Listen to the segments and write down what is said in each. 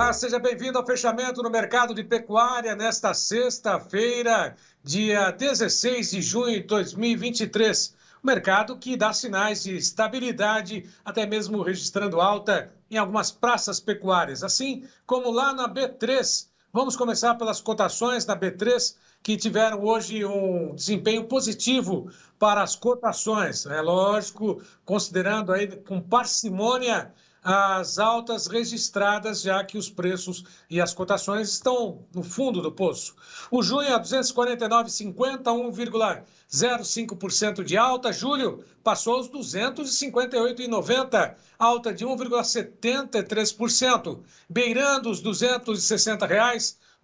Olá, seja bem-vindo ao fechamento no mercado de pecuária nesta sexta-feira, dia 16 de junho de 2023. O mercado que dá sinais de estabilidade, até mesmo registrando alta em algumas praças pecuárias, assim como lá na B3. Vamos começar pelas cotações da B3, que tiveram hoje um desempenho positivo para as cotações. É lógico, considerando aí com parcimônia as altas registradas, já que os preços e as cotações estão no fundo do poço. O junho a 249,50, 1,05% de alta. Julho passou os 258,90, alta de 1,73%, beirando os R$ 260.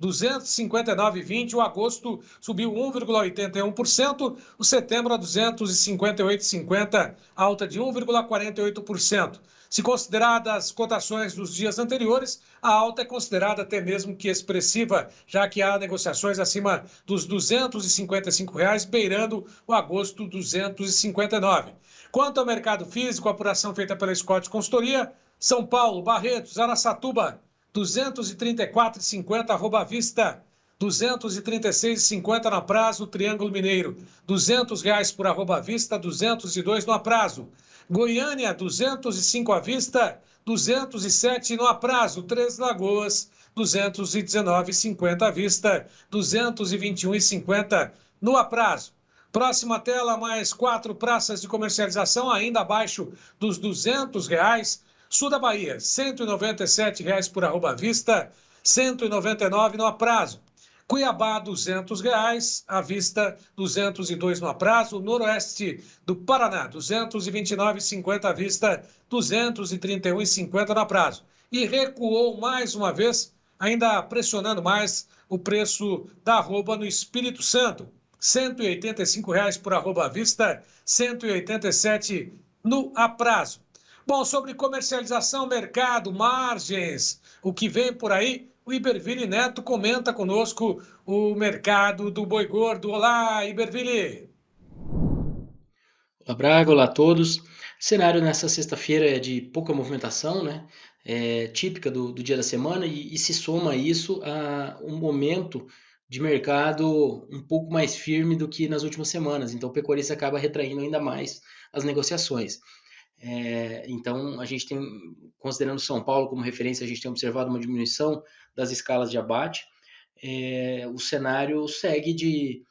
259,20, o agosto subiu 1,81%, o setembro a 258,50, alta de 1,48%. Se consideradas as cotações dos dias anteriores, a alta é considerada até mesmo que expressiva, já que há negociações acima dos R$ 255, beirando o agosto 259. Quanto ao mercado físico, a apuração feita pela Scott Consultoria, São Paulo, Barretos, Araçatuba, 234,50 arroba à vista, 236,50 no prazo, Triângulo Mineiro, R$ 200 por arroba à vista, 202 no aprazo. Goiânia, 205 à vista, 207 no aprazo. Três Lagoas, 219,50 à vista, 221,50 no aprazo. Próxima tela, mais 4 praças de comercialização, ainda abaixo dos R$ 200. Sul da Bahia, R$ 197 por arroba à vista, 199 no aprazo. Cuiabá, R$ 200, à vista, 202 no aprazo. Noroeste do Paraná, R$ 229,50 à vista, 231,50 no aprazo. E recuou mais uma vez, ainda pressionando mais o preço da arroba no Espírito Santo. R$ 185 por arroba à vista, 187 no aprazo. Bom, sobre comercialização, mercado, margens, o que vem por aí, o Iberville Neto comenta conosco o mercado do boi gordo. Olá, Iberville! Olá, Braga, olá a todos. Cenário nessa sexta-feira é de pouca movimentação, né? Típica do dia da semana e se soma a isso a um momento de mercado um pouco mais firme do que nas últimas semanas. Então o pecuarista acaba retraindo ainda mais as negociações. Então, a gente tem, considerando São Paulo como referência, a gente tem observado uma diminuição das escalas de abate. O cenário segue de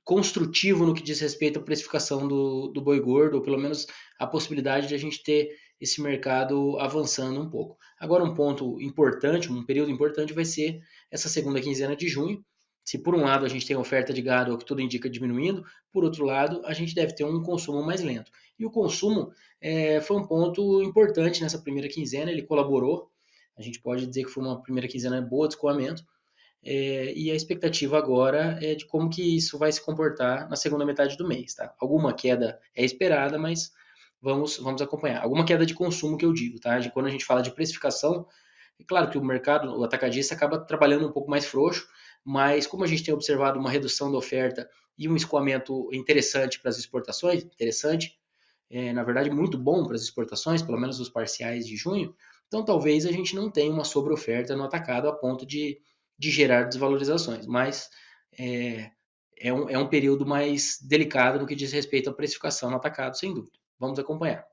construtivo no que diz respeito à precificação do boi gordo, ou pelo menos a possibilidade de a gente ter esse mercado avançando um pouco. Agora, um ponto importante, um período importante vai ser essa segunda quinzena de junho. Se por um lado a gente tem a oferta de gado, o que tudo indica diminuindo, por outro lado a gente deve ter um consumo mais lento. E o consumo foi um ponto importante nessa primeira quinzena, ele colaborou, a gente pode dizer que foi uma primeira quinzena boa de escoamento, e a expectativa agora é de como que isso vai se comportar na segunda metade do mês. Tá? Alguma queda é esperada, mas vamos acompanhar. Alguma queda de consumo que eu digo, tá? Quando a gente fala de precificação, é claro que o mercado, o atacadista, acaba trabalhando um pouco mais frouxo, mas como a gente tem observado uma redução da oferta e um escoamento interessante para as exportações, na verdade muito bom para as exportações, pelo menos os parciais de junho, então talvez a gente não tenha uma sobre-oferta no atacado a ponto de gerar desvalorizações, mas é um período mais delicado no que diz respeito à precificação no atacado, sem dúvida. Vamos acompanhar.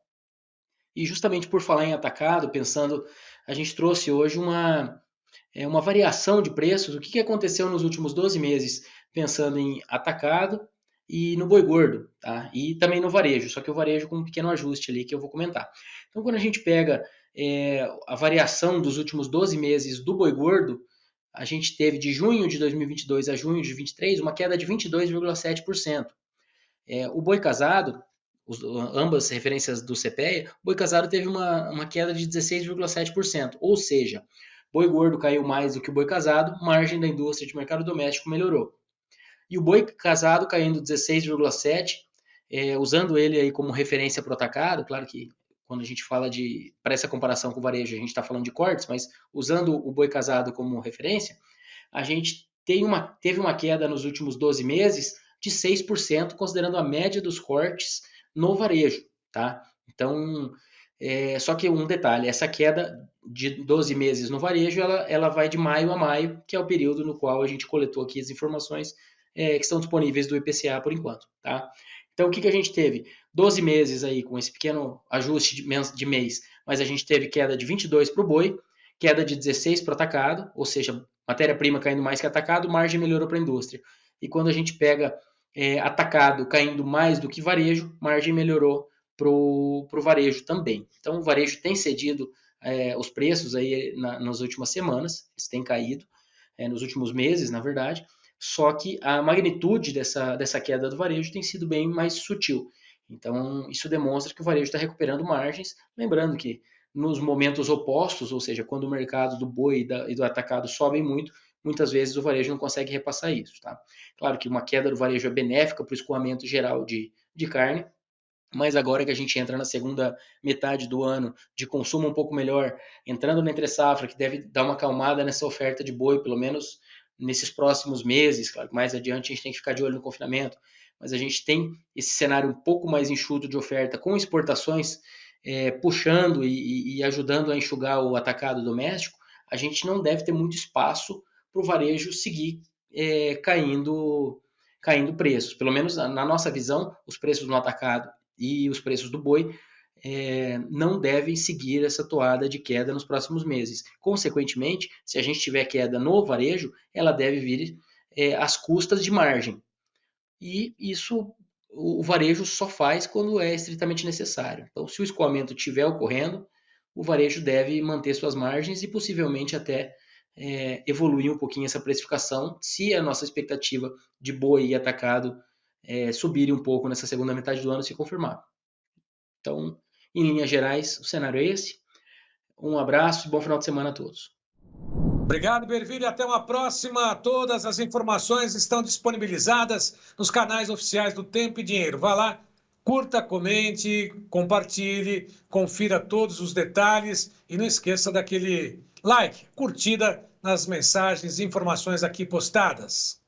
E justamente por falar em atacado, pensando, a gente trouxe hoje uma variação de preços, o que aconteceu nos últimos 12 meses, pensando em atacado e no boi gordo, tá? E também no varejo, só que o varejo com um pequeno ajuste ali que eu vou comentar. Então, quando a gente pega a variação dos últimos 12 meses do boi gordo, a gente teve de junho de 2022 a junho de 2023 uma queda de 22,7%. O boi casado, ambas referências do CPEA, o boi casado teve uma queda de 16,7%, ou seja, boi gordo caiu mais do que o boi casado, margem da indústria de mercado doméstico melhorou. E o boi casado caindo 16,7%, usando ele aí como referência para o atacado, claro que quando a gente fala para essa comparação com o varejo, a gente está falando de cortes, mas usando o boi casado como referência, a gente teve uma queda nos últimos 12 meses de 6%, considerando a média dos cortes no varejo, tá? Então, Só que um detalhe, essa queda de 12 meses no varejo, ela vai de maio a maio, que é o período no qual a gente coletou aqui as informações que estão disponíveis do IPCA por enquanto, tá? Então, o que a gente teve? 12 meses aí com esse pequeno ajuste de mês, mas a gente teve queda de 22 para o boi, queda de 16 para o atacado, ou seja, matéria-prima caindo mais que atacado, margem melhorou para a indústria. E quando a gente pega atacado caindo mais do que varejo, margem melhorou para o varejo também. Então, o varejo tem cedido os preços aí nas últimas semanas, eles têm caído nos últimos meses, na verdade, só que a magnitude dessa queda do varejo tem sido bem mais sutil. Então, isso demonstra que o varejo está recuperando margens, lembrando que nos momentos opostos, ou seja, quando o mercado do boi e do atacado sobem muito, muitas vezes o varejo não consegue repassar isso. Tá? Claro que uma queda do varejo é benéfica para o escoamento geral de carne, mas agora que a gente entra na segunda metade do ano de consumo um pouco melhor, entrando na entre-safra, que deve dar uma acalmada nessa oferta de boi, pelo menos nesses próximos meses, claro, mais adiante a gente tem que ficar de olho no confinamento, mas a gente tem esse cenário um pouco mais enxuto de oferta, com exportações puxando e ajudando a enxugar o atacado doméstico, a gente não deve ter muito espaço para o varejo seguir caindo preços. Pelo menos na nossa visão, os preços no atacado e os preços do boi não devem seguir essa toada de queda nos próximos meses. Consequentemente, se a gente tiver queda no varejo, ela deve vir às custas de margem. E isso o varejo só faz quando é estritamente necessário. Então, se o escoamento estiver ocorrendo, o varejo deve manter suas margens e possivelmente até evoluir um pouquinho essa precificação, se a nossa expectativa de boi e atacado subirem um pouco nessa segunda metade do ano se confirmar. Então, em linhas gerais, o cenário é esse. Um abraço e bom final de semana a todos. Obrigado, Bervilho. Até uma próxima. Todas as informações estão disponibilizadas nos canais oficiais do Tempo e Dinheiro. Vá lá, curta, comente, compartilhe, confira todos os detalhes e não esqueça daquele like, curtida nas mensagens e informações aqui postadas.